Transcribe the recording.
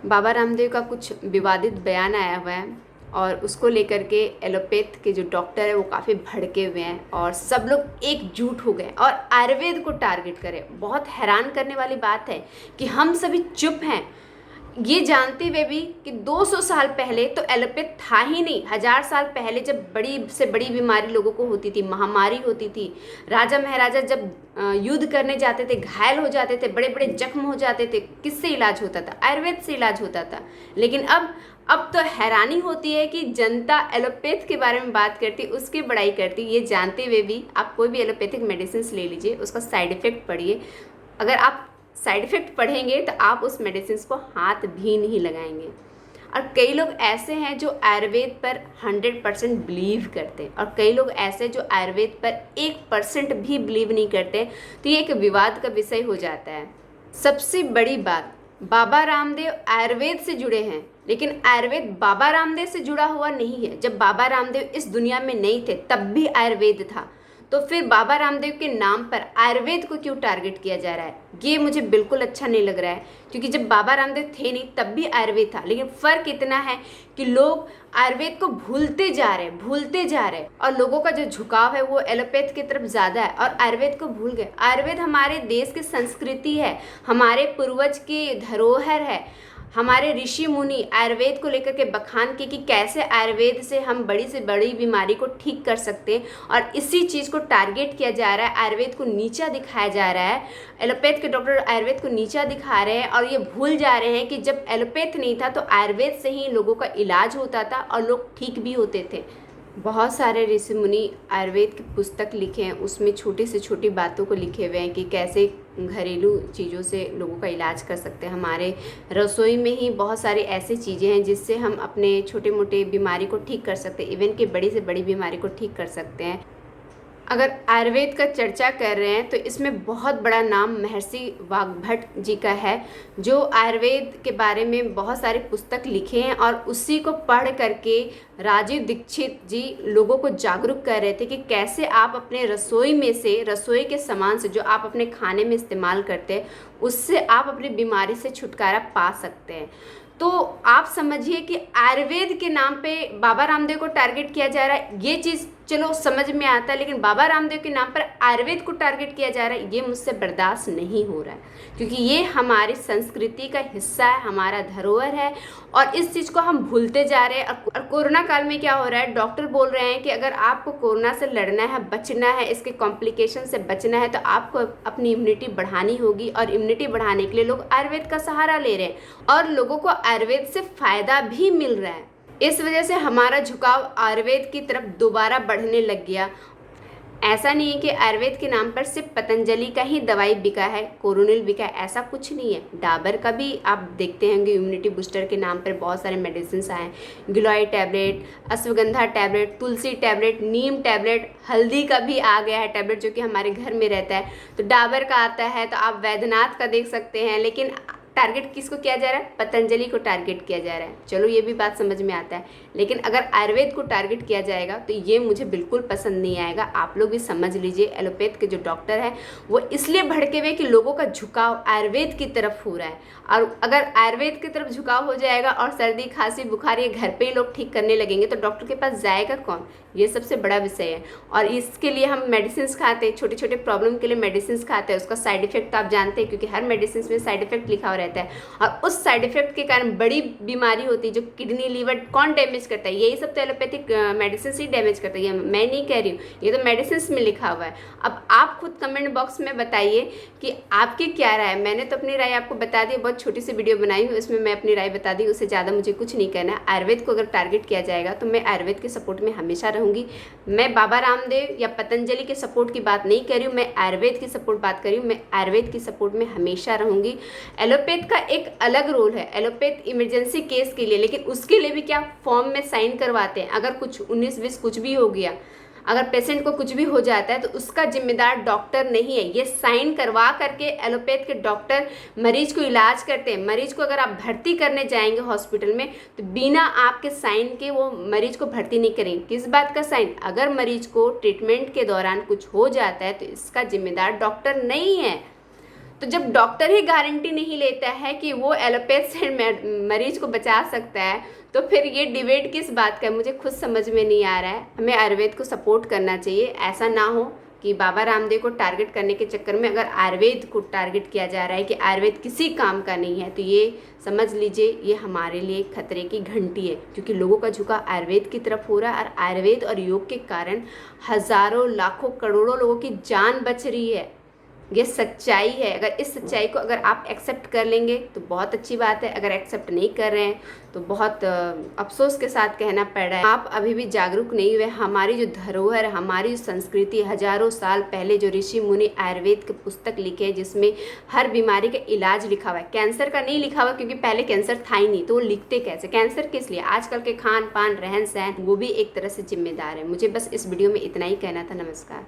बाबा रामदेव का कुछ विवादित बयान आया हुआ है और उसको लेकर के एलोपैथ के जो डॉक्टर है वो काफ़ी भड़के हुए हैं और सब लोग एकजुट हो गए और आयुर्वेद को टारगेट करें। बहुत हैरान करने वाली बात है कि हम सभी चुप हैं ये जानते हुए भी कि 200 साल पहले तो एलोपैथ था ही नहीं। 1000 साल पहले जब बड़ी से बड़ी बीमारी लोगों को होती थी, महामारी होती थी, राजा महाराजा जब युद्ध करने जाते थे, घायल हो जाते थे, बड़े बड़े जख्म हो जाते थे, किससे इलाज होता था? आयुर्वेद से इलाज होता था। लेकिन अब तो हैरानी होती है कि जनता एलोपैथ के बारे में बात करती, उसकी बड़ाई करती, ये जानते हुए भी। आप कोई भी एलोपैथिक मेडिसिन ले लीजिए, उसका साइड इफ़ेक्ट पढ़िए। अगर आप साइड इफ़ेक्ट पढ़ेंगे तो आप उस मेडिसिन को हाथ भी नहीं लगाएंगे। और कई लोग ऐसे हैं जो आयुर्वेद पर 100% बिलीव करते हैं और कई लोग ऐसे जो आयुर्वेद पर 1% भी बिलीव नहीं करते। तो ये एक विवाद का विषय हो जाता है। सबसे बड़ी बात, बाबा रामदेव आयुर्वेद से जुड़े हैं, लेकिन आयुर्वेद बाबा रामदेव से जुड़ा हुआ नहीं है। जब बाबा रामदेव इस दुनिया में नहीं थे तब भी आयुर्वेद था। तो फिर बाबा रामदेव के नाम पर आयुर्वेद को क्यों टारगेट किया जा रहा है? ये मुझे बिल्कुल अच्छा नहीं लग रहा है, क्योंकि जब बाबा रामदेव थे नहीं तब भी आयुर्वेद था। लेकिन फ़र्क इतना है कि लोग आयुर्वेद को भूलते जा रहे हैं और लोगों का जो झुकाव है वो एलोपैथ की तरफ ज़्यादा है और आयुर्वेद को भूल गए। आयुर्वेद हमारे देश की संस्कृति है, हमारे पूर्वज की धरोहर है। हमारे ऋषि मुनि आयुर्वेद को लेकर के बखान किए कि कैसे आयुर्वेद से हम बड़ी से बड़ी बीमारी को ठीक कर सकते हैं, और इसी चीज़ को टारगेट किया जा रहा है। आयुर्वेद को नीचा दिखाया जा रहा है, एलोपैथ के डॉक्टर आयुर्वेद को नीचा दिखा रहे हैं और ये भूल जा रहे हैं कि जब एलोपैथ नहीं था तो आयुर्वेद से ही लोगों का इलाज होता था और लोग ठीक भी होते थे। बहुत सारे ऋषि मुनि आयुर्वेद की पुस्तक लिखे हैं, उसमें छोटी से छोटी बातों को लिखे हुए हैं कि कैसे घरेलू चीज़ों से लोगों का इलाज कर सकते हैं। हमारे रसोई में ही बहुत सारी ऐसी चीज़ें हैं जिससे हम अपने छोटे मोटे बीमारी को ठीक कर सकते हैं, इवन कि बड़ी से बड़ी बीमारी को ठीक कर सकते हैं। अगर आयुर्वेद का चर्चा कर रहे हैं तो इसमें बहुत बड़ा नाम महर्षि वाग्भट जी का है, जो आयुर्वेद के बारे में बहुत सारे पुस्तक लिखे हैं और उसी को पढ़ करके राजीव दीक्षित जी लोगों को जागरूक कर रहे थे कि कैसे आप अपने रसोई में से, रसोई के सामान से जो आप अपने खाने में इस्तेमाल करते हैं, उससे आप अपनी बीमारी से छुटकारा पा सकते हैं। तो आप समझिए कि आयुर्वेद के नाम पे बाबा रामदेव को टारगेट किया जा रहा है, ये चीज़ चलो समझ में आता है, लेकिन बाबा रामदेव के नाम पर आयुर्वेद को टारगेट किया जा रहा है, ये मुझसे बर्दाश्त नहीं हो रहा है, क्योंकि ये हमारी संस्कृति का हिस्सा है, हमारा धरोहर है और इस चीज़ को हम भूलते जा रहे हैं। और कोरोना काल में क्या हो रहा है, डॉक्टर बोल रहे हैं कि अगर आपको कोरोना से लड़ना है, बचना है, इसके कॉम्प्लिकेशन से बचना है, तो आपको अपनी इम्यूनिटी बढ़ानी होगी और इम्यूनिटी बढ़ाने के लिए लोग आयुर्वेद का सहारा ले रहे हैं और लोगों को आयुर्वेद से फ़ायदा भी मिल रहा है। इस वजह से हमारा झुकाव आयुर्वेद की तरफ दोबारा बढ़ने लग गया। ऐसा नहीं है कि आयुर्वेद के नाम पर सिर्फ पतंजलि का ही दवाई बिका है, कोरोनिल बिका है, ऐसा कुछ नहीं है। डाबर का भी आप देखते होंगे, इम्यूनिटी बूस्टर के नाम पर बहुत सारे मेडिसिन आए हैं। गिलोय टैबलेट, अश्वगंधा टैबलेट, तुलसी टैबलेट, नीम टैबलेट, हल्दी का भी आ गया है टैबलेट जो कि हमारे घर में रहता है। तो डाबर का आता है, तो आप वैद्यनाथ का देख सकते हैं, लेकिन टारगेट किसको किया जा रहा है? पतंजलि को टारगेट किया जा रहा है। चलो ये भी बात समझ में आता है, लेकिन अगर आयुर्वेद को टारगेट किया जाएगा तो ये मुझे बिल्कुल पसंद नहीं आएगा। आप लोग भी समझ लीजिए, एलोपैथ के जो डॉक्टर हैं वो इसलिए भड़के हुए कि लोगों का झुकाव आयुर्वेद की तरफ हो रहा है, और अगर आयुर्वेद की तरफ झुकाव हो जाएगा और सर्दी खांसी बुखार ये घर पे ही लोग ठीक करने लगेंगे तो डॉक्टर के पास जाएगा कौन? ये सबसे बड़ा विषय है। और इसके लिए हम मेडिसिन खाते हैं, छोटे छोटे प्रॉब्लम के लिए मेडिसिन खाते हैं, उसका साइड इफेक्ट तो आप जानते हैं, क्योंकि हर मेडिसिन में साइड इफेक्ट लिखा हुआ रहता है और उस साइड इफेक्ट के कारण बड़ी बीमारी होती है, जो किडनी लीवर कौन डैमेज करता है? यही सब तो एलोपैथिक मेडिसिन ही डैमेज करता है। ये मैं नहीं कह रही हूँ, ये तो मेडिसिन में लिखा हुआ है। अब आप खुद कमेंट बॉक्स में बताइए कि आपकी क्या राय है। मैंने तो अपनी राय आपको बता दी, बहुत छोटी सी वीडियो बनाई हूँ, इसमें मैं अपनी राय बता दी, उससे ज़्यादा मुझे कुछ नहीं कहना है। आयुर्वेद को अगर टारगेट किया जाएगा तो मैं आयुर्वेद के सपोर्ट में हमेशा रहूँगी। मैं बाबा रामदेव या पतंजलि के सपोर्ट की बात नहीं कर रही हूँ, मैं आयुर्वेद की सपोर्ट बात कर रही हूँ। मैं आयुर्वेद की सपोर्ट में हमेशा रहूँगी। एलोपैथ का एक अलग रोल है, एलोपैथ इमरजेंसी केस के लिए, लेकिन उसके लिए भी क्या फॉर्म में साइन करवाते हैं। अगर कुछ 19-20 कुछ भी हो गया, अगर पेशेंट को कुछ भी हो जाता है तो उसका जिम्मेदार डॉक्टर नहीं है। ये साइन करवा करके एलोपैथ के डॉक्टर मरीज को इलाज करते हैं। मरीज को अगर आप भर्ती करने जाएंगे हॉस्पिटल में तो बिना आपके साइन के वो मरीज को भर्ती नहीं करेंगे। किस बात का साइन? अगर मरीज को ट्रीटमेंट के दौरान कुछ हो जाता है तो इसका जिम्मेदार डॉक्टर नहीं है। तो जब डॉक्टर ही गारंटी नहीं लेता है कि वो एलोपैथ से मरीज को बचा सकता है, तो फिर ये डिबेट किस बात का है, मुझे खुद समझ में नहीं आ रहा है। हमें आयुर्वेद को सपोर्ट करना चाहिए। ऐसा ना हो कि बाबा रामदेव को टारगेट करने के चक्कर में अगर आयुर्वेद को टारगेट किया जा रहा है कि आयुर्वेद किसी काम का नहीं है, तो ये समझ लीजिए ये हमारे लिए खतरे की घंटी है, क्योंकि लोगों का झुकाव आयुर्वेद की तरफ हो रहा है और आयुर्वेद और योग के कारण हज़ारों लाखों करोड़ों लोगों की जान बच रही है। ये सच्चाई है। अगर इस सच्चाई को अगर आप एक्सेप्ट कर लेंगे तो बहुत अच्छी बात है, अगर एक्सेप्ट नहीं कर रहे हैं तो बहुत अफसोस के साथ कहना पड़ रहा है आप अभी भी जागरूक नहीं हुए। हमारी जो धरोहर, हमारी जो संस्कृति, हजारों साल पहले जो ऋषि मुनि आयुर्वेद की पुस्तक लिखे हैं जिसमें हर बीमारी का इलाज लिखा हुआ है, कैंसर का नहीं लिखा हुआ क्योंकि पहले कैंसर था ही नहीं, तो वो लिखते कैसे? कैंसर किस लिए? आजकल के खान पान, रहन सहन, वो भी एक तरह से जिम्मेदार है। मुझे बस इस वीडियो में इतना ही कहना था। नमस्कार।